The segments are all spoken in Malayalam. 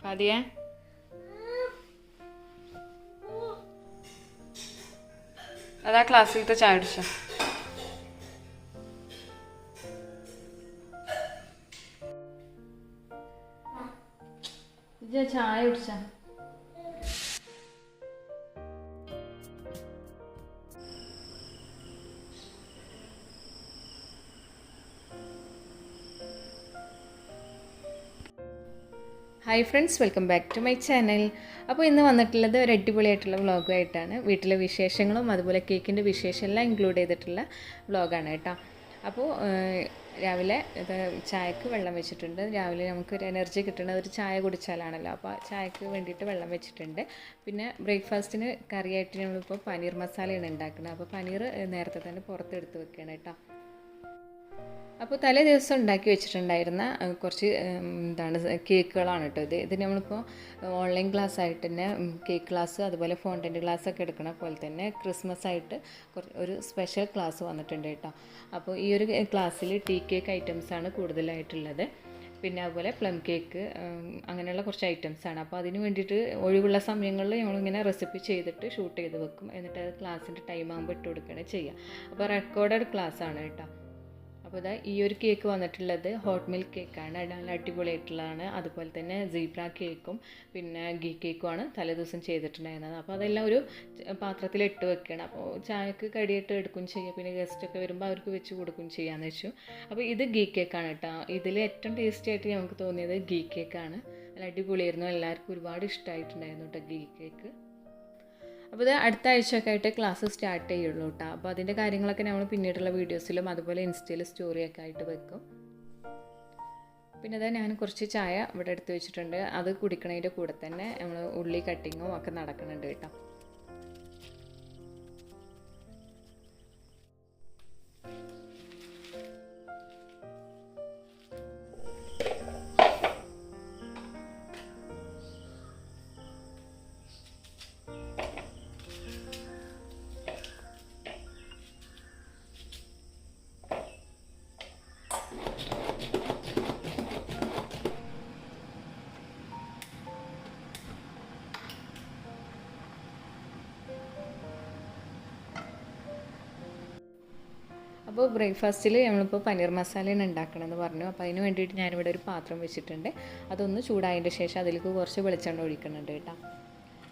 ഫാദിയ അതാ ക്ലാസ്സിലത്തെ ചായ കുടിച്ചോ? ചായ കുടിച്ച hi friends, welcome back to my channel. അപ്പോൾ ഇന്ന് വന്നിട്ടുള്ളത് ഒരു അടിപൊളിയായിട്ടുള്ള വ്ളോഗായിട്ടാണ്. വീട്ടിലെ വിശേഷങ്ങളും അതുപോലെ കേക്കിൻ്റെ വിശേഷം എല്ലാം ഇൻക്ലൂഡ് ചെയ്തിട്ടുള്ള വ്ളോഗാണ് കേട്ടോ. അപ്പോൾ രാവിലെ ഇത് ചായക്ക് വെള്ളം വെച്ചിട്ടുണ്ട്. രാവിലെ നമുക്കൊരു എനർജി കിട്ടുന്നത് ഒരു ചായ കുടിച്ചാലാണല്ലോ. അപ്പോൾ ചായക്ക് വേണ്ടിയിട്ട് വെള്ളം വെച്ചിട്ടുണ്ട്. പിന്നെ ബ്രേക്ക്ഫാസ്റ്റിന് കറിയായിട്ട് നമ്മളിപ്പോൾ പനീർ മസാലയാണ് ഉണ്ടാക്കുന്നത്. അപ്പോൾ പനീർ നേരത്തെ തന്നെ പുറത്തെടുത്ത് വെക്കുകയാണ് കേട്ടോ. അപ്പോൾ തലേ ദിവസം ഉണ്ടാക്കി വെച്ചിട്ടുണ്ടായിരുന്ന കുറച്ച് കേക്കുകളാണ് കേട്ടോ. ഇത് നമ്മളിപ്പോൾ ഓൺലൈൻ ക്ലാസ് ആയിട്ട് തന്നെ കേക്ക് ക്ലാസ് അതുപോലെ ഫോണ്ടൻറ്റ് ക്ലാസ് ഒക്കെ എടുക്കണ പോലെ തന്നെ ക്രിസ്മസ് ആയിട്ട് ഒരു സ്പെഷ്യൽ ക്ലാസ് വന്നിട്ടുണ്ട് കേട്ടോ. അപ്പോൾ ഈ ഒരു ക്ലാസ്സിൽ ടീ കേക്ക് ഐറ്റംസാണ് കൂടുതലായിട്ടുള്ളത്. പിന്നെ അതുപോലെ പ്ലം കേക്ക് അങ്ങനെയുള്ള കുറച്ച് ഐറ്റംസാണ്. അപ്പോൾ അതിന് വേണ്ടിയിട്ട് ഒഴിവുള്ള സമയങ്ങളിൽ നമ്മളിങ്ങനെ റെസിപ്പി ചെയ്തിട്ട് ഷൂട്ട് ചെയ്ത് വെക്കും. എന്നിട്ട് അത് ക്ലാസ്സിൻ്റെ ടൈം ആകുമ്പോൾ ഇട്ട് കൊടുക്കുകയാണ് ചെയ്യുക. അപ്പോൾ റെക്കോർഡഡ് ക്ലാസ്സാണ് കേട്ടോ. അപ്പോൾ ഇതാ ഈ ഒരു കേക്ക് വന്നിട്ടുള്ളത് ഹോട്ട് മിൽക്ക് കേക്കാണ്. നല്ല അടിപൊളിയായിട്ടുള്ളതാണ്. അതുപോലെ തന്നെ സീബ്ര കേക്കും പിന്നെ ഗീ കേക്കുമാണ് തലേദിവസം ചെയ്തിട്ടുണ്ടായിരുന്നത്. അപ്പോൾ അതെല്ലാം ഒരു പാത്രത്തിൽ ഇട്ട് വെക്കണം. അപ്പോൾ ചായക്ക് കടിയിട്ട് എടുക്കുകയും ചെയ്യുക. പിന്നെ ഗസ്റ്റൊക്കെ വരുമ്പോൾ അവർക്ക് വെച്ച് കൊടുക്കുകയും ചെയ്യാമെന്ന് വെച്ചു. അപ്പോൾ ഇത് ഗീ കേക്കാണ് കേട്ടോ. ഇതിൽ ഏറ്റവും ടേസ്റ്റി ആയിട്ട് നമുക്ക് തോന്നിയത് ഗീ കേക്കാണ്. നല്ല അടിപൊളിയായിരുന്നു. എല്ലാവർക്കും ഒരുപാട് ഇഷ്ടമായിട്ടുണ്ടായിരുന്നു കേട്ടോ ഗീ കേക്ക്. അപ്പോൾ ഇത് അടുത്ത ആഴ്ചയൊക്കെ ആയിട്ട് ക്ലാസ് സ്റ്റാർട്ട് ചെയ്യുള്ളൂ കേട്ടോ. അപ്പോൾ അതിൻ്റെ കാര്യങ്ങളൊക്കെ നമ്മൾ പിന്നീടുള്ള വീഡിയോസിലും അതുപോലെ ഇൻസ്റ്റയിൽ സ്റ്റോറിയൊക്കെ ആയിട്ട് വെക്കും. പിന്നെ അതാ ഞാൻ കുറച്ച് ചായ ഇവിടെ എടുത്ത് വെച്ചിട്ടുണ്ട്. അത് കുടിക്കണതിൻ്റെ കൂടെ തന്നെ നമ്മൾ ഉള്ളി കട്ടിങ്ങും ഒക്കെ നടക്കുന്നുണ്ട് കേട്ടോ. അപ്പോൾ ബ്രേക്ക്ഫാസ്റ്റിൽ നമ്മളിപ്പോൾ പനീർ മസാലയാണ് ഉണ്ടാക്കണമെന്ന് പറഞ്ഞു. അപ്പോൾ അതിന് വേണ്ടിയിട്ട് ഞാനിവിടെ ഒരു പാത്രം വെച്ചിട്ടുണ്ട്. അതൊന്ന് ചൂടായതിൻ്റെ ശേഷം അതിലേക്ക് കുറച്ച് വെളിച്ചെണ്ണ ഒഴിക്കുന്നുണ്ട് കേട്ടോ.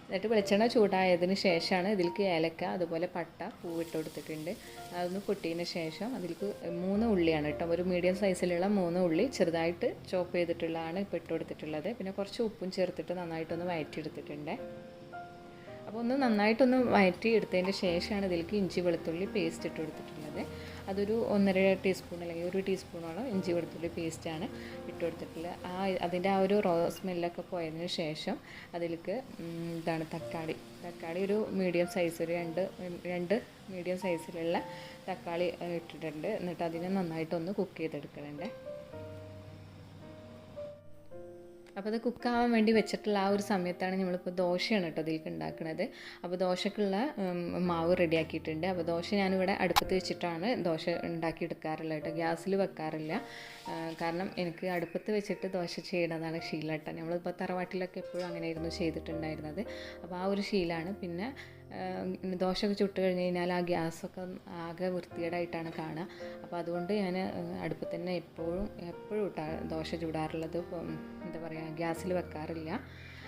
എന്നിട്ട് വെളിച്ചെണ്ണ ചൂടായതിന് ശേഷമാണ് ഇതിലേക്ക് ഏലക്ക അതുപോലെ പട്ട പൂവിട്ട് കൊടുത്തിട്ടുണ്ട്. അതൊന്ന് പൊട്ടിയതിന് ശേഷം അതിലേക്ക് 3 ഉള്ളിയാണ് കേട്ടോ. ഒരു മീഡിയം സൈസിലുള്ള 3 ഉള്ളി ചെറുതായിട്ട് ചോപ്പ് ചെയ്തിട്ടുള്ളതാണ് ഇപ്പോൾ ഇട്ട് കൊടുത്തിട്ടുള്ളത്. പിന്നെ കുറച്ച് ഉപ്പും ചേർത്തിട്ട് നന്നായിട്ടൊന്ന് വഴറ്റിയെടുത്തിട്ടുണ്ട്. അപ്പോൾ ഒന്ന് നന്നായിട്ടൊന്ന് വഴറ്റി എടുത്തതിൻ്റെ ശേഷമാണ് ഇതിലേക്ക് ഇഞ്ചി വെളുത്തുള്ളി പേസ്റ്റ് ഇട്ട് കൊടുത്തിട്ടുള്ളത്. അതൊരു 1.5 ടീസ്പൂൺ അല്ലെങ്കിൽ 1 ടീസ്പൂണോളം ഇഞ്ചി വെളുത്തുള്ളി പേസ്റ്റാണ് ഇട്ട് കൊടുത്തിട്ടുള്ളത്. അതിൻ്റെ ആ ഒരു റോ സ്മെല്ലൊക്കെ പോയതിന് ശേഷം അതിലേക്ക് തക്കാളി ഒരു മീഡിയം സൈസ് ഒരു രണ്ട് മീഡിയം സൈസിലുള്ള തക്കാളി ഇട്ടിട്ടുണ്ട്. എന്നിട്ട് അതിനെ നന്നായിട്ടൊന്ന് കുക്ക് ചെയ്തെടുക്കണുണ്ട്. അപ്പോൾ അത് കുക്കാവാൻ വേണ്ടി വെച്ചിട്ടുള്ള ആ ഒരു സമയത്താണ് നമ്മളിപ്പോൾ ദോശയാണ് കേട്ടോ അതിലേക്ക് ഉണ്ടാക്കുന്നത്. അപ്പോൾ ദോശക്കുള്ള മാവ് റെഡിയാക്കിയിട്ടുണ്ട്. അപ്പോൾ ദോശ ഞാനിവിടെ അടുപ്പത്ത് വെച്ചിട്ടാണ് ദോശ ഉണ്ടാക്കിയെടുക്കാറുള്ളത് കേട്ടോ. ഗ്യാസിൽ വെക്കാറില്ല. കാരണം എനിക്ക് അടുപ്പത്ത് വെച്ചിട്ട് ദോശ ചെയ്യണതാണ് ശീലം കേട്ടോ. നമ്മളിപ്പോൾ തറവാട്ടിലൊക്കെ എപ്പോഴും അങ്ങനെയായിരുന്നു ചെയ്തിട്ടുണ്ടായിരുന്നത്. അപ്പോൾ ആ ഒരു ശീലമാണ്. പിന്നെ ദോശയൊക്കെ ചുട്ട് കഴിഞ്ഞ് കഴിഞ്ഞാൽ ആ ഗ്യാസൊക്കെ ആകെ വൃത്തികേടായിട്ടാണ് കാണുക. അപ്പോൾ അതുകൊണ്ട് ഞാൻ അടുപ്പത്ത് തന്നെ എപ്പോഴും ദോശ ചൂടാറുള്ളത്. എന്താ പറയുക, ഗ്യാസിൽ വെക്കാറില്ല.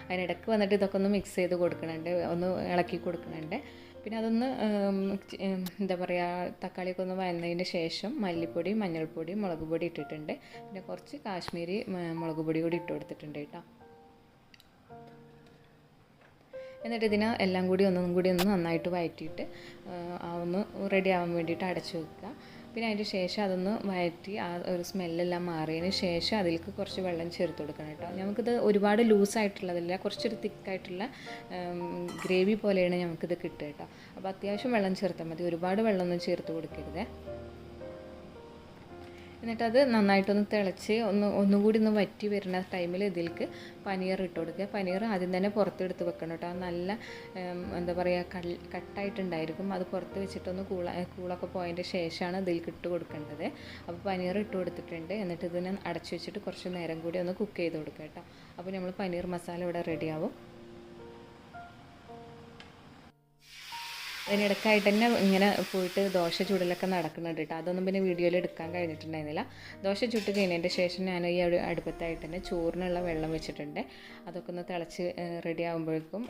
അതിനിടയ്ക്ക് വന്നിട്ട് ഇതൊക്കെ ഒന്ന് മിക്സ് ചെയ്ത് കൊടുക്കണുണ്ട്, ഒന്ന് ഇളക്കി കൊടുക്കണുണ്ട്. പിന്നെ അതൊന്ന് എന്താ പറയുക, തക്കാളിയൊക്കെ ഒന്ന് വഴന്നതിന് ശേഷം മല്ലിപ്പൊടി മഞ്ഞൾപ്പൊടി മുളക് പൊടി ഇട്ടിട്ടുണ്ട്. പിന്നെ കുറച്ച് കാശ്മീരി മുളക് പൊടി കൂടി ഇട്ട് കൊടുത്തിട്ടുണ്ട് കേട്ടോ. എന്നിട്ട് ഇതിനെ എല്ലാം കൂടി ഒന്ന് നന്നായിട്ട് വഴറ്റിയിട്ട് ഒന്ന് റെഡി ആവാൻ വേണ്ടിയിട്ട് അടച്ചു വെക്കുക. പിന്നെ അതിൻ്റെ ശേഷം അതൊന്ന് വഴറ്റി ആ ഒരു സ്മെല്ലെല്ലാം മാറിയതിന് ശേഷം അതിലേക്ക് കുറച്ച് വെള്ളം ചേർത്ത് കൊടുക്കണം കേട്ടോ. നമുക്കിത് ഒരുപാട് ലൂസായിട്ടുള്ളതല്ല, കുറച്ചൊരു തിക്കായിട്ടുള്ള ഗ്രേവി പോലെയാണ് നമുക്കിത് കിട്ടുക കേട്ടോ. അപ്പോൾ അത്യാവശ്യം വെള്ളം ചേർത്താൽ മതി, ഒരുപാട് വെള്ളമൊന്നും ചേർത്ത് കൊടുക്കരുത്. എന്നിട്ടത് നന്നായിട്ടൊന്ന് തിളച്ച് ഒന്നുകൂടി ഒന്ന് വറ്റി വരുന്ന ടൈമിൽ ഇതിലേക്ക് പനീർ ഇട്ട് കൊടുക്കുക. പനീർ ആദ്യം തന്നെ പുറത്തെടുത്ത് വെക്കണം കേട്ടോ. നല്ല എന്താ പറയുക കട്ടായിട്ടുണ്ടായിരിക്കും. അത് പുറത്ത് വെച്ചിട്ടൊന്ന് കൂളൊക്കെ പോയതിൻ്റെ ശേഷമാണ് ഇതിലേക്ക് ഇട്ട് കൊടുക്കേണ്ടത്. അപ്പോൾ പനീർ ഇട്ട് കൊടുത്തിട്ടുണ്ട്. എന്നിട്ട് ഇതിനെ അടച്ചു വെച്ചിട്ട് കുറച്ച് നേരം കൂടി ഒന്ന് കുക്ക് ചെയ്ത് കൊടുക്കുക കേട്ടോ. അപ്പോൾ നമ്മൾ പനീർ മസാല ഇവിടെ റെഡിയാവും. അതിനിടയ്ക്കായിട്ട് തന്നെ ഇങ്ങനെ പോയിട്ട് ദോശ ചുടലൊക്കെ നടക്കുന്നുണ്ട് കേട്ടോ. അതൊന്നും പിന്നെ വീഡിയോയിൽ എടുക്കാൻ കഴിഞ്ഞിട്ടുണ്ടായിരുന്നില്ല. ദോശ ചുട്ട് കഴിഞ്ഞതിൻ്റെ ശേഷം ഞാൻ ഈ അടുപ്പത്തായിട്ട് തന്നെ ചോറിനുള്ള വെള്ളം വെച്ചിട്ടുണ്ട്. അതൊക്കെ ഒന്ന് തിളച്ച് റെഡി ആകുമ്പോഴേക്കും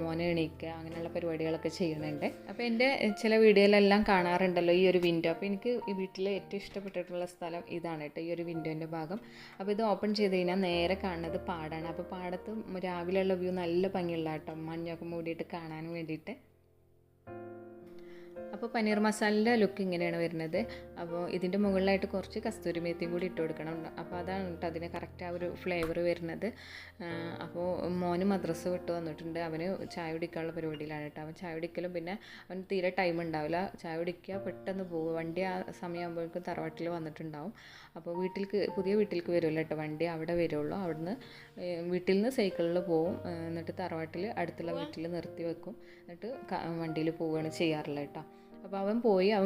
മോനെ എണീക്കുക അങ്ങനെയുള്ള പരിപാടികളൊക്കെ ചെയ്യുന്നുണ്ട്. അപ്പോൾ എൻ്റെ ചില വീഡിയോയിലെല്ലാം കാണാറുണ്ടല്ലോ ഈ ഒരു വിൻഡോ. അപ്പോൾ എനിക്ക് ഈ വീട്ടിൽ ഏറ്റവും ഇഷ്ടപ്പെട്ടിട്ടുള്ള സ്ഥലം ഇതാണ് കേട്ടോ, ഈ ഒരു വിൻഡോൻ്റെ ഭാഗം. അപ്പോൾ ഇത് ഓപ്പൺ ചെയ്ത് കഴിഞ്ഞാൽ നേരെ കാണുന്നത് പാടാണ്. അപ്പോൾ പാടത്ത് രാവിലെയുള്ള വ്യൂ നല്ല ഭംഗിയുള്ള കേട്ടോ, മഞ്ഞൊക്കെ മൂടിയിട്ട് കാണാൻ വേണ്ടിയിട്ട്. അപ്പോൾ പനീർ മസാലയുടെ ലുക്ക് ഇങ്ങനെയാണ് വരുന്നത്. അപ്പോൾ ഇതിൻ്റെ മുകളിലായിട്ട് കുറച്ച് കസ്തൂരി മേത്തിയും കൂടി ഇട്ട് കൊടുക്കണം. അപ്പോൾ അതാണ് കേട്ടോ അതിന് കറക്റ്റ് ആ ഒരു ഫ്ലേവർ വരുന്നത്. അപ്പോൾ മോന് മദ്രസ വിട്ട് വന്നിട്ടുണ്ട്. അവന് ചായ കുടിക്കാനുള്ള പരിപാടിയിലാണ് കേട്ടോ. അവൻ ചായ കുടിക്കലും പിന്നെ അവന് തീരെ ടൈം ഉണ്ടാവില്ല. ചായ കുടിക്കുക പെട്ടെന്ന് പോകുക. വണ്ടി ആ സമയമാകുമ്പോഴേക്കും തറവാട്ടിൽ വന്നിട്ടുണ്ടാവും. അപ്പോൾ പുതിയ വീട്ടിലേക്ക് വരുമല്ലോ കേട്ടോ, വണ്ടി അവിടെ വരുള്ളൂ. അവിടുന്ന് വീട്ടിൽ നിന്ന് സൈക്കിളിൽ പോവും. എന്നിട്ട് തറവാട്ടിൽ അടുത്തുള്ള വീട്ടിൽ നിർത്തി വെക്കും. എന്നിട്ട് വണ്ടിയിൽ പോവുകയാണ് ചെയ്യാറുള്ളത് കേട്ടോ. അപ്പോൾ അവൻ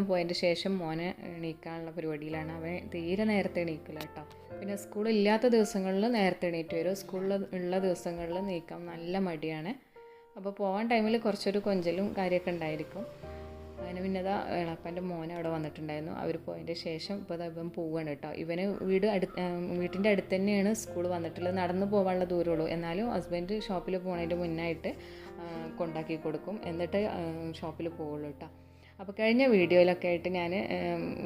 പോയതിൻ്റെ ശേഷം മോനെ എണീക്കാനുള്ള പരിപാടിയിലാണ്. അവൻ തീരെ നേരത്തെ എണീക്കില്ല കേട്ടോ. പിന്നെ സ്കൂളില്ലാത്ത ദിവസങ്ങളിൽ നേരത്തെ എണീറ്റ് വരും. സ്കൂളിൽ ഉള്ള ദിവസങ്ങളിൽ നീക്കാൻ നല്ല മടിയാണ്. അപ്പോൾ പോകാൻ ടൈമിൽ കുറച്ചൊരു കൊഞ്ചലും കാര്യമൊക്കെ ഉണ്ടായിരിക്കും. അങ്ങനെ പിന്നെ ഇളപ്പൻ്റെ മോൻ അവിടെ വന്നിട്ടുണ്ടായിരുന്നു. അവർ പോയതിൻ്റെ ശേഷം ഇപ്പോൾ ഇവൻ പോവുകയാണ് കേട്ടോ. ഇവന് വീട്ടിൻ്റെ അടുത്ത് തന്നെയാണ് സ്കൂൾ വന്നിട്ടുള്ളത്. നടന്നു പോകാനുള്ള ദൂരമുള്ളൂ. എന്നാലും ഹസ്ബൻഡ് ഷോപ്പിൽ പോകുന്നതിൻ്റെ മുന്നായിട്ട് കൊണ്ടാക്കി കൊടുക്കും. എന്നിട്ട് ഷോപ്പിൽ പോവുള്ളൂ കേട്ടോ. അപ്പോൾ കഴിഞ്ഞ വീഡിയോയിലൊക്കെ ആയിട്ട് ഞാൻ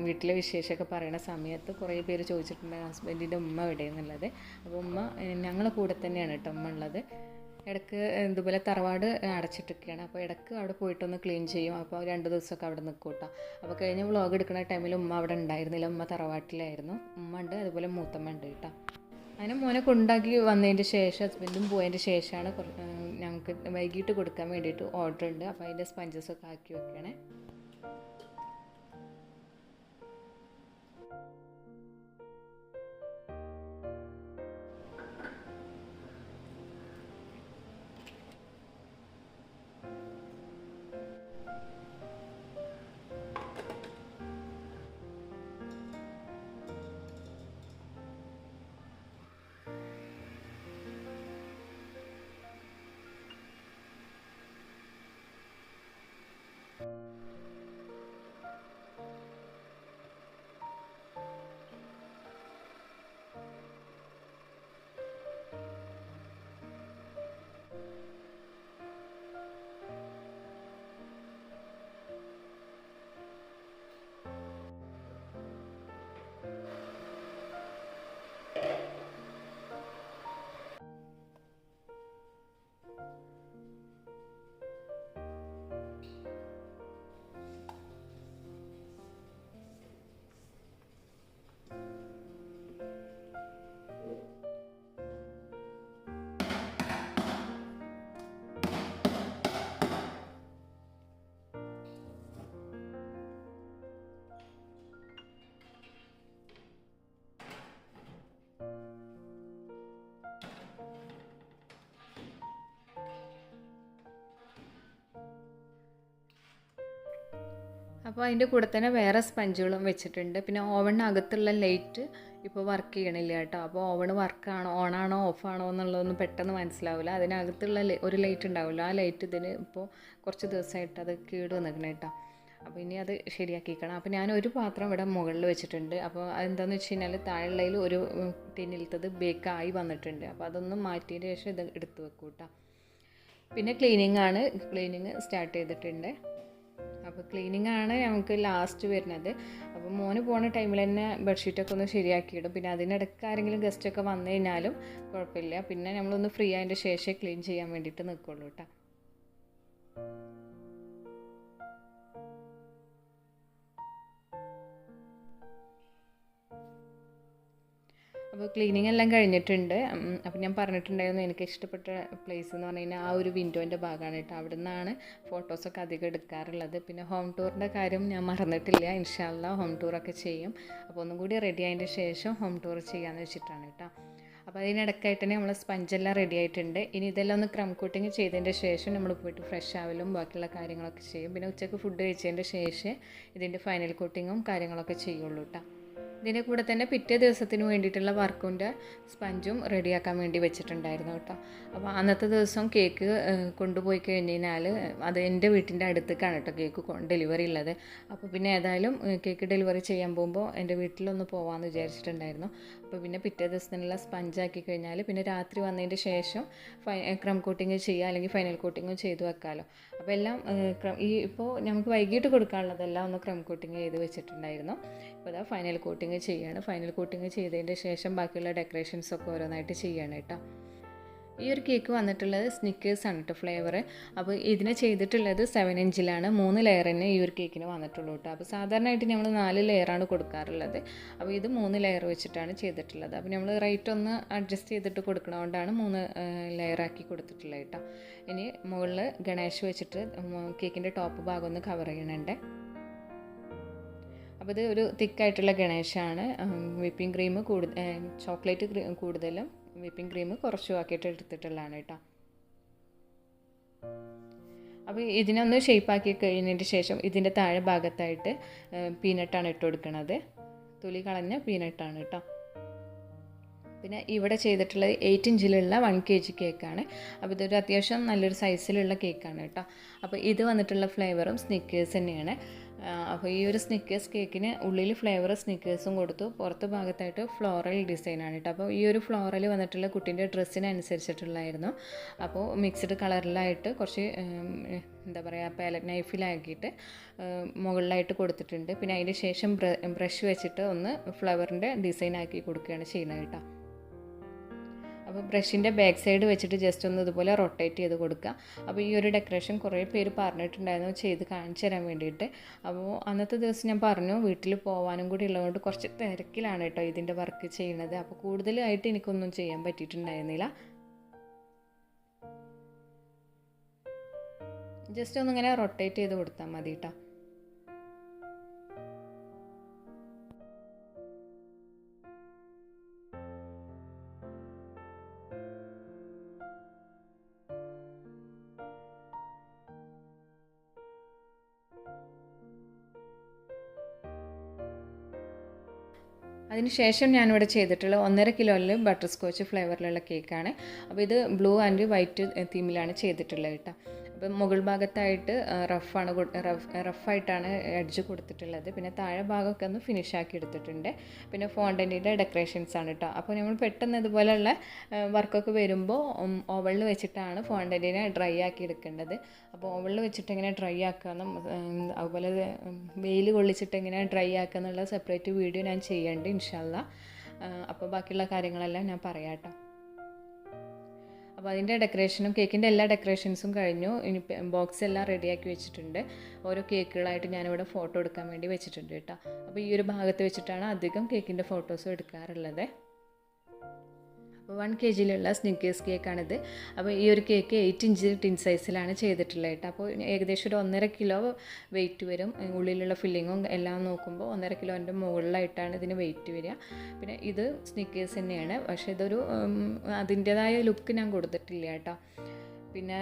വീട്ടിലെ വിശേഷമൊക്കെ പറയുന്ന സമയത്ത് കുറേ പേര് ചോദിച്ചിട്ടുണ്ട് ഹസ്ബൻഡിൻ്റെ ഉമ്മ എവിടെയെന്നുള്ളത്. അപ്പോൾ ഉമ്മ ഞങ്ങളെ കൂടെ തന്നെയാണ് കേട്ടോ ഉമ്മ ഉള്ളത്. ഇടയ്ക്ക് ഇതുപോലെ തറവാട് അടച്ചിട്ടൊക്കെയാണ്. അപ്പോൾ ഇടയ്ക്ക് അവിടെ പോയിട്ടൊന്ന് ക്ലീൻ ചെയ്യും. അപ്പോൾ 2 ദിവസമൊക്കെ അവിടെ നിൽക്കും കേട്ടോ. അപ്പോൾ കഴിഞ്ഞ വ്ളോഗ് എടുക്കുന്ന ടൈമിൽ ഉമ്മ അവിടെ ഉണ്ടായിരുന്നില്ല. ഉമ്മ തറവാട്ടിലായിരുന്നു. ഉമ്മ ഉണ്ട്, അതുപോലെ മൂത്തമ്മ ഉണ്ട് കേട്ടോ. അങ്ങനെ മോനെ കൊണ്ടാക്കി വന്നതിൻ്റെ ശേഷം ഹസ്ബൻഡും പോയതിൻ്റെ ശേഷമാണ് ഞങ്ങൾക്ക് വൈകിട്ട് കൊടുക്കാൻ വേണ്ടിയിട്ട് ഓർഡർ ഉണ്ട്. അപ്പോൾ അതിൻ്റെ സ്പഞ്ചസൊക്കെ ആക്കി വെക്കണേ. അപ്പോൾ അതിൻ്റെ കൂടെ തന്നെ വേറെ സ്പഞ്ചുകളും വെച്ചിട്ടുണ്ട്. പിന്നെ ഓവണിനകത്തുള്ള ലൈറ്റ് ഇപ്പോൾ വർക്ക് ചെയ്യണില്ല കേട്ടോ. അപ്പോൾ ഓവൺ വർക്കാണോ ഓണാണോ ഓഫാണോ എന്നുള്ളതൊന്നും പെട്ടെന്ന് മനസ്സിലാവില്ല. അതിനകത്തുള്ള ഒരു ലൈറ്റ് ഉണ്ടാവില്ല. ആ ലൈറ്റ് ഇതിന് ഇപ്പോൾ കുറച്ച് ദിവസമായിട്ട് അത് കേട് വന്നിരിക്കണം കേട്ടോ. അപ്പോൾ ഇനി അത് ശരിയാക്കിക്കണം. അപ്പോൾ ഞാൻ ഒരു പാത്രം ഇവിടെ മുകളിൽ വെച്ചിട്ടുണ്ട്. അപ്പോൾ അതെന്താണെന്ന് വെച്ച് കഴിഞ്ഞാൽ താഴെയുള്ളതിൽ ഒരു ടിന്നിലത്തത് ബേക്കായി വന്നിട്ടുണ്ട്. അപ്പോൾ അതൊന്നും മാറ്റിയതിന് ശേഷം ഇത് എടുത്ത് വെക്കും കേട്ടോ. പിന്നെ ക്ലീനിങ് സ്റ്റാർട്ട് ചെയ്തിട്ടുണ്ട്. അപ്പോൾ ക്ലീനിങ് ആണ് നമുക്ക് ലാസ്റ്റ് വരുന്നത്. അപ്പോൾ മോന് പോകുന്ന ടൈമിൽ തന്നെ ബെഡ്ഷീറ്റൊക്കെ ഒന്ന് ശരിയാക്കിയിടും. പിന്നെ അതിനിടയ്ക്ക് ആരെങ്കിലും ഗസ്റ്റൊക്കെ വന്നു കഴിഞ്ഞാലും കുഴപ്പമില്ല. പിന്നെ നമ്മളൊന്ന് ഫ്രീ ആയതിൻ്റെ ശേഷം ക്ലീൻ ചെയ്യാൻ വേണ്ടിയിട്ട് നിൽക്കുള്ളൂ കേട്ടോ. അപ്പോൾ ക്ലീനിങ് എല്ലാം കഴിഞ്ഞിട്ടുണ്ട്. അപ്പോൾ ഞാൻ പറഞ്ഞിട്ടുണ്ടായിരുന്നു എനിക്ക് ഇഷ്ടപ്പെട്ട പ്ലേസ് എന്ന് പറഞ്ഞു കഴിഞ്ഞാൽ ആ ഒരു വിൻഡോൻ്റെ ഭാഗമാണ് കേട്ടോ. അവിടെ നിന്നാണ് ഫോട്ടോസൊക്കെ അധികം എടുക്കാറുള്ളത്. പിന്നെ ഹോം ടൂറിൻ്റെ കാര്യം ഞാൻ മറന്നിട്ടില്ല. ഇൻഷാ അല്ലാ ഹോം ടൂറൊക്കെ ചെയ്യും. അപ്പോൾ ഒന്നും കൂടി റെഡി ആയതിൻ്റെ ശേഷം ഹോം ടൂർ ചെയ്യാമെന്ന് വെച്ചിട്ടാണ് കേട്ടോ. അപ്പോൾ അതിനിടയ്ക്കായിട്ട് തന്നെ നമ്മൾ സ്പഞ്ചെല്ലാം റെഡി ആയിട്ടുണ്ട്. ഇനി ഇതെല്ലാം ഒന്ന് ക്രം കോട്ടിങ് ചെയ്തതിൻ്റെ ശേഷം നമ്മൾ പോയിട്ട് ഫ്രഷ് ആവലും ബാക്കിയുള്ള കാര്യങ്ങളൊക്കെ ചെയ്യും. പിന്നെ ഉച്ചയ്ക്ക് ഫുഡ് കഴിച്ചതിൻ്റെ ശേഷം ഇതിൻ്റെ ഫൈനൽ കോട്ടിങ്ങും കാര്യങ്ങളൊക്കെ ചെയ്യുള്ളൂ കേട്ടോ. ഇതിൻ്റെ കൂടെ തന്നെ പിറ്റേ ദിവസത്തിന് വേണ്ടിയിട്ടുള്ള വർക്കിൻ്റെ സ്പഞ്ചും റെഡിയാക്കാൻ വേണ്ടി വെച്ചിട്ടുണ്ടായിരുന്നു കേട്ടോ. അപ്പോൾ അന്നത്തെ ദിവസം കേക്ക് കൊണ്ടുപോയി കഴിഞ്ഞ് കഴിഞ്ഞാൽ അത് എൻ്റെ വീട്ടിൻ്റെ അടുത്തേക്കാണ് കേട്ടോ കേക്ക് ഡെലിവറി ഉള്ളത്. അപ്പോൾ പിന്നെ ഏതായാലും കേക്ക് ഡെലിവറി ചെയ്യാൻ പോകുമ്പോൾ എൻ്റെ വീട്ടിലൊന്ന് പോകാമെന്ന് വിചാരിച്ചിട്ടുണ്ടായിരുന്നു. അപ്പോൾ പിന്നെ പിറ്റേ ദിവസത്തിനുള്ള സ്പഞ്ചാക്കി കഴിഞ്ഞാൽ പിന്നെ രാത്രി വന്നതിൻ്റെ ശേഷം ക്രം കോട്ടിങ് ചെയ്യുക അല്ലെങ്കിൽ ഫൈനൽ കോട്ടിങ്ങും ചെയ്ത് വെക്കാമല്ലോ. അപ്പോൾ എല്ലാം ഇപ്പോൾ നമുക്ക് വൈകിട്ട് കൊടുക്കാനുള്ളതെല്ലാം ഒന്ന് ക്രം കോട്ടിങ് ചെയ്ത് വെച്ചിട്ടുണ്ടായിരുന്നു. ഇപ്പോൾ അതാ ഫൈനൽ കോട്ടിങ് ചെയ്യാണ്. ഫൈനൽ കോട്ടിങ് ചെയ്തതിൻ്റെ ശേഷം ബാക്കിയുള്ള ഡെക്കറേഷൻസൊക്കെ ഓരോന്നായിട്ട് ചെയ്യാണ് കേട്ടോ. ഈ ഒരു കേക്ക് വന്നിട്ടുള്ളത് സ്നിക്കേഴ്സ് ആണ് കേട്ടോ ഫ്ലേവർ. അപ്പോൾ ഇതിനെ ചെയ്തിട്ടുള്ളത് 7 ഇഞ്ചിലാണ്. 3 ലെയർ തന്നെ ഈ ഒരു കേക്കിന് വന്നിട്ടുള്ളൂ കേട്ടോ. അപ്പോൾ സാധാരണയായിട്ട് നമ്മൾ 4 ലെയറാണ് കൊടുക്കാറുള്ളത്. അപ്പോൾ ഇത് 3 ലെയർ വെച്ചിട്ടാണ് ചെയ്തിട്ടുള്ളത്. അപ്പോൾ നമ്മൾ റേറ്റ് ഒന്ന് അഡ്ജസ്റ്റ് ചെയ്തിട്ട് കൊടുക്കണതുകൊണ്ടാണ് 3 ലെയറാക്കി കൊടുത്തിട്ടുള്ളത് കേട്ടോ. ഇനി മുകളിൽ ഗണേശ് വെച്ചിട്ട് കേക്കിൻ്റെ ടോപ്പ് ഭാഗം ഒന്ന് കവർ ചെയ്യണുണ്ട്. അപ്പോൾ ഇത് ഒരു തിക്കായിട്ടുള്ള ഗണേശാണ്. വിപ്പിംഗ് ക്രീം ചോക്ലേറ്റ് കൂടുതലും വിപ്പിംഗ് ക്രീം കുറച്ചും ആക്കിയിട്ട് എടുത്തിട്ടുള്ളതാണ് കേട്ടോ. അപ്പോൾ ഇതിനൊന്ന് ഷേപ്പാക്കി കഴിഞ്ഞതിന് ശേഷം ഇതിൻ്റെ താഴെ ഭാഗത്തായിട്ട് പീനട്ടാണ് ഇട്ട് കൊടുക്കുന്നത്. തൊലി കളഞ്ഞ പീനട്ടാണ് കേട്ടോ. പിന്നെ ഇവിടെ ചെയ്തിട്ടുള്ളത് 8 ഇഞ്ചിലുള്ള 1 kg കേക്കാണ്. അപ്പോൾ ഇതൊരു അത്യാവശ്യം നല്ലൊരു സൈസിലുള്ള കേക്കാണ് കേട്ടോ. അപ്പോൾ ഇത് വന്നിട്ടുള്ള ഫ്ലേവറും സ്നിക്കേഴ്സ് തന്നെയാണ്. അപ്പോൾ ഈ ഒരു സ്നിക്കേഴ്സ് കേക്കിന് ഉള്ളിൽ ഫ്ലേവർ സ്നിക്കേഴ്സും കൊടുത്തു, പുറത്ത് ഭാഗത്തായിട്ട് ഫ്ലോറൽ ഡിസൈനാണ് കേട്ടോ. അപ്പോൾ ഈ ഒരു ഫ്ലോറൽ വന്നിട്ടുള്ള കുട്ടീൻ്റെ ഡ്രസ്സിനനുസരിച്ചിട്ടുള്ളായിരുന്നു. അപ്പോൾ മിക്സ്ഡ് കളറിലായിട്ട് കുറച്ച് എന്താ പറയുക പാലറ്റ് നൈഫിലാക്കിയിട്ട് മുകളിലായിട്ട് കൊടുത്തിട്ടുണ്ട്. പിന്നെ അതിന് ശേഷം ബ്രഷ് വെച്ചിട്ട് ഒന്ന് ഫ്ലവറിൻ്റെ ഡിസൈനാക്കി കൊടുക്കുകയാണ് ചെയ്യുന്നത് കേട്ടോ. അപ്പോൾ ബ്രഷിൻ്റെ ബാക്ക് സൈഡ് വെച്ചിട്ട് ജസ്റ്റ് ഒന്ന് ഇതുപോലെ റൊട്ടേറ്റ് ചെയ്ത് കൊടുക്കുക. അപ്പോൾ ഈ ഒരു ഡെക്കറേഷൻ കുറേ പേര് പറഞ്ഞിട്ടുണ്ടായിരുന്നു ചെയ്ത് കാണിച്ചു തരാൻ വേണ്ടിയിട്ട്. അപ്പോൾ അന്നത്തെ ദിവസം ഞാൻ പറഞ്ഞു വീട്ടിൽ പോകാനും കൂടി ഉള്ളതുകൊണ്ട് കുറച്ച് തിരക്കിലാണ് കേട്ടോ ഇതിൻ്റെ വർക്ക് ചെയ്യുന്നത്. അപ്പോൾ കൂടുതലായിട്ട് എനിക്കൊന്നും ചെയ്യാൻ പറ്റിയിട്ടുണ്ടായിരുന്നില്ല. ജസ്റ്റ് ഒന്നിങ്ങനെ റൊട്ടേറ്റ് ചെയ്ത് കൊടുത്താൽ മതി കേട്ടോ. അതിനുശേഷം ഞാനിവിടെ ചെയ്തിട്ടുള്ള 1.5 കിലോയിൽ ബട്ടർ സ്കോച്ച് ഫ്ലേവറിലുള്ള കേക്കാണ്. അപ്പോൾ ഇത് ബ്ലൂ ആൻഡ് വൈറ്റ് തീമിലാണ് ചെയ്തിട്ടുള്ളത് കേട്ടോ. അപ്പം മുകൾ ഭാഗത്തായിട്ട് റഫായിട്ടാണ് എഡ്ജ് കൊടുത്തിട്ടുള്ളത്. പിന്നെ താഴെ ഭാഗമൊക്കെ ഒന്ന് ഫിനിഷ് ആക്കി എടുത്തിട്ടുണ്ട്. പിന്നെ ഫോണ്ടൻറ്റിൻ്റെ ഡെക്കറേഷൻസ് ആണ് കേട്ടോ. അപ്പോൾ നമ്മൾ പെട്ടെന്ന് ഇതുപോലെയുള്ള വർക്കൊക്കെ വരുമ്പോൾ ഓവളിൽ വെച്ചിട്ടാണ് ഫോണ്ടൻറ്റിനെ ഡ്രൈ ആക്കി എടുക്കേണ്ടത്. അപ്പോൾ ഓവളിൽ വെച്ചിട്ട് എങ്ങനെ ഡ്രൈ ആക്കാമെന്നും അതുപോലെ വെയിൽ കൊള്ളിച്ചിട്ട് എങ്ങനെ ഡ്രൈ ആക്കുക എന്നുള്ള സെപ്പറേറ്റ് വീഡിയോ ഞാൻ ചെയ്യുന്നുണ്ട് ഇൻഷാ അല്ലാ. അപ്പോൾ ബാക്കിയുള്ള കാര്യങ്ങളെല്ലാം ഞാൻ പറയാം കേട്ടോ. അപ്പോൾ അതിൻ്റെ ഡെക്കറേഷനും കേക്കിൻ്റെ എല്ലാ ഡെക്കറേഷൻസും കഴിഞ്ഞു. ഇനി ബോക്സ് എല്ലാം റെഡിയാക്കി വെച്ചിട്ടുണ്ട്. ഓരോ കേക്കുകളായിട്ട് ഞാനിവിടെ ഫോട്ടോ എടുക്കാൻ വേണ്ടി വെച്ചിട്ടുണ്ട് കേട്ടോ. അപ്പോൾ ഈ ഒരു ഭാഗത്ത് വെച്ചിട്ടാണ് അധികം കേക്കിൻ്റെ ഫോട്ടോസും എടുക്കാറുള്ളത്. അപ്പോൾ 1 kg സ്നിക്കേഴ്സ് കേക്കാണിത്. അപ്പോൾ ഈ ഒരു കേക്ക് 8 ഇഞ്ച് ടിൻ സൈസിലാണ് ചെയ്തിട്ടുള്ളത് കേട്ടോ. അപ്പോൾ ഏകദേശം ഒരു 1.5 കിലോ വെയിറ്റ് വരും. ഉള്ളിലുള്ള ഫില്ലിങ്ങും എല്ലാം നോക്കുമ്പോൾ 1.5 കിലോൻ്റെ മുകളിലായിട്ടാണ് ഇതിന് വെയിറ്റ് വരിക. പിന്നെ ഇത് സ്നിക്കേഴ്സ് തന്നെയാണ്, പക്ഷേ ഇതൊരു അതിൻ്റേതായ ലുക്ക് ഞാൻ കൊടുത്തിട്ടില്ല കേട്ടോ. പിന്നെ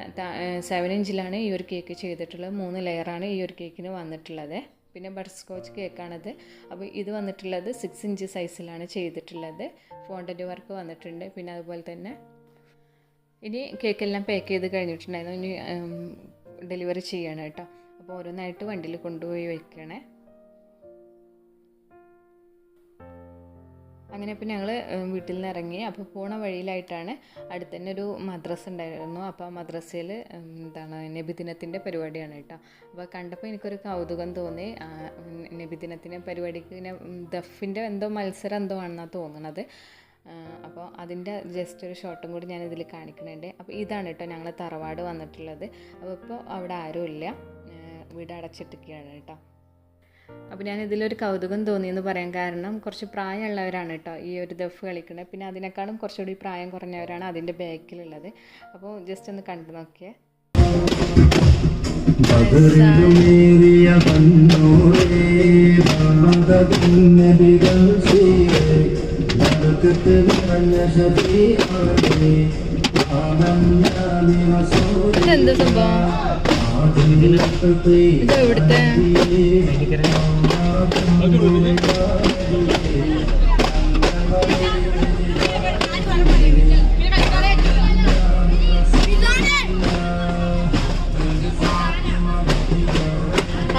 7 ഇഞ്ചിലാണ് ഈ ഒരു കേക്ക് ചെയ്തിട്ടുള്ളത്. 3 ലെയറാണ് ഈ ഒരു കേക്കിന് വന്നിട്ടുള്ളത്. പിന്നെ ബട്ടർ സ്കോച്ച് കേക്കാണത്. അപ്പോൾ ഇത് വന്നിട്ടുള്ളത് 6 ഇഞ്ച് സൈസിലാണ് ചെയ്തിട്ടുള്ളത്. ഫോണ്ടൻ്റ് വർക്ക് വന്നിട്ടുണ്ട്. പിന്നെ അതുപോലെ തന്നെ ഇനി കേക്കെല്ലാം പാക്ക് ചെയ്ത് കഴിഞ്ഞിട്ടുണ്ടായിരുന്നു. ഇനി ഡെലിവറി ചെയ്യണം കേട്ടോ. അപ്പോൾ ഓരോന്നായിട്ട് വണ്ടിയിൽ കൊണ്ടുപോയി വയ്ക്കണേ. അങ്ങനെ ഇപ്പോൾ ഞങ്ങൾ വീട്ടിൽ നിന്ന് ഇറങ്ങി. അപ്പോൾ പോണ വഴിയിലായിട്ടാണ് അടുത്ത് തന്നെ ഒരു മദ്രസ ഉണ്ടായിരുന്നു. അപ്പോൾ ആ മദ്രസയിൽ നബിദിനത്തിൻ്റെ പരിപാടിയാണ് കേട്ടോ. അപ്പോൾ കണ്ടപ്പോൾ എനിക്കൊരു കൗതുകം തോന്നി. നബിദിനത്തിൻ്റെ പരിപാടിക്ക് ഇങ്ങനെ ദഫിൻ്റെ എന്തോ മത്സരം എന്തോ ആണെന്നാണ് തോന്നുന്നത്. അപ്പോൾ അതിൻ്റെ ജസ്റ്റ് ഒരു ഷോട്ടും കൂടി ഞാനിതിൽ കാണിക്കുന്നുണ്ട്. അപ്പോൾ ഇതാണ് കേട്ടോ ഞങ്ങൾ തറവാട് വന്നിട്ടുള്ളത്. അപ്പോൾ ഇപ്പോൾ അവിടെ ആരും ഇല്ല, വീട് അടച്ചിട്ടിരിക്കുകയാണ് കേട്ടോ. അപ്പോൾ ഞാൻ ഇതിലൊരു കൗതുകം തോന്നിയെന്ന് പറയാൻ കാരണം കുറച്ച് പ്രായമുള്ളവരാണ് കേട്ടോ ഈ ഒരു ദഫ് കളിക്കുന്നത്. പിന്നെ അതിനേക്കാളും കുറച്ചുകൂടി പ്രായം കുറഞ്ഞവരാണ് അതിൻ്റെ ബാക്കിലുള്ളത്. അപ്പോൾ ജസ്റ്റ് ഒന്ന് കണ്ടു നോക്കിയേ. ഇതെന്താ സംഭവം? ഇത് എവിടുത്തെ?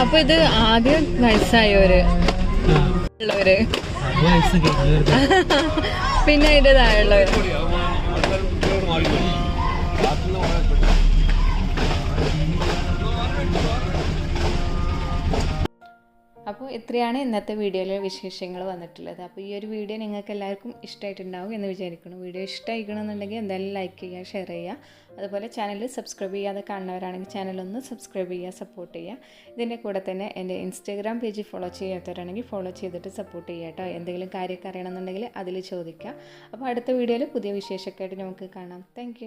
അപ്പൊ ഇത് ആദ്യം വയസ്സായവര് ഉള്ളവര്, പിന്നെ അതിൻ്റെ താഴെയുള്ളവര്. അപ്പോൾ ഇത്രയാണ് ഇന്നത്തെ വീഡിയോയിലെ വിശേഷങ്ങൾ വന്നിട്ടുള്ളത്. അപ്പോൾ ഈ ഒരു വീഡിയോ നിങ്ങൾക്ക് എല്ലാവർക്കും ഇഷ്ടമായിട്ടുണ്ടാവും എന്ന് വിചാരിക്കുന്നു. വീഡിയോ ഇഷ്ടമായിക്കണമെന്നുണ്ടെങ്കിൽ എന്തായാലും ലൈക്ക് ചെയ്യുക, ഷെയർ ചെയ്യുക. അതുപോലെ ചാനൽ സബ്സ്ക്രൈബ് ചെയ്യാതെ കാണുന്നവരാണെങ്കിൽ ചാനലൊന്ന് സബ്സ്ക്രൈബ് ചെയ്യുക, സപ്പോർട്ട് ചെയ്യുക. ഇതിൻ്റെ കൂടെ തന്നെ എൻ്റെ ഇൻസ്റ്റാഗ്രാം പേജ് ഫോളോ ചെയ്യാത്തവരാണെങ്കിൽ ഫോളോ ചെയ്തിട്ട് സപ്പോർട്ട് ചെയ്യുക കേട്ടോ. എന്തെങ്കിലും കാര്യമൊക്കെ അറിയണമെന്നുണ്ടെങ്കിൽ അതിൽ ചോദിക്കുക. അപ്പോൾ അടുത്ത വീഡിയോയിൽ പുതിയ വിശേഷമൊക്കെ ആയിട്ട് നമുക്ക് കാണാം. താങ്ക്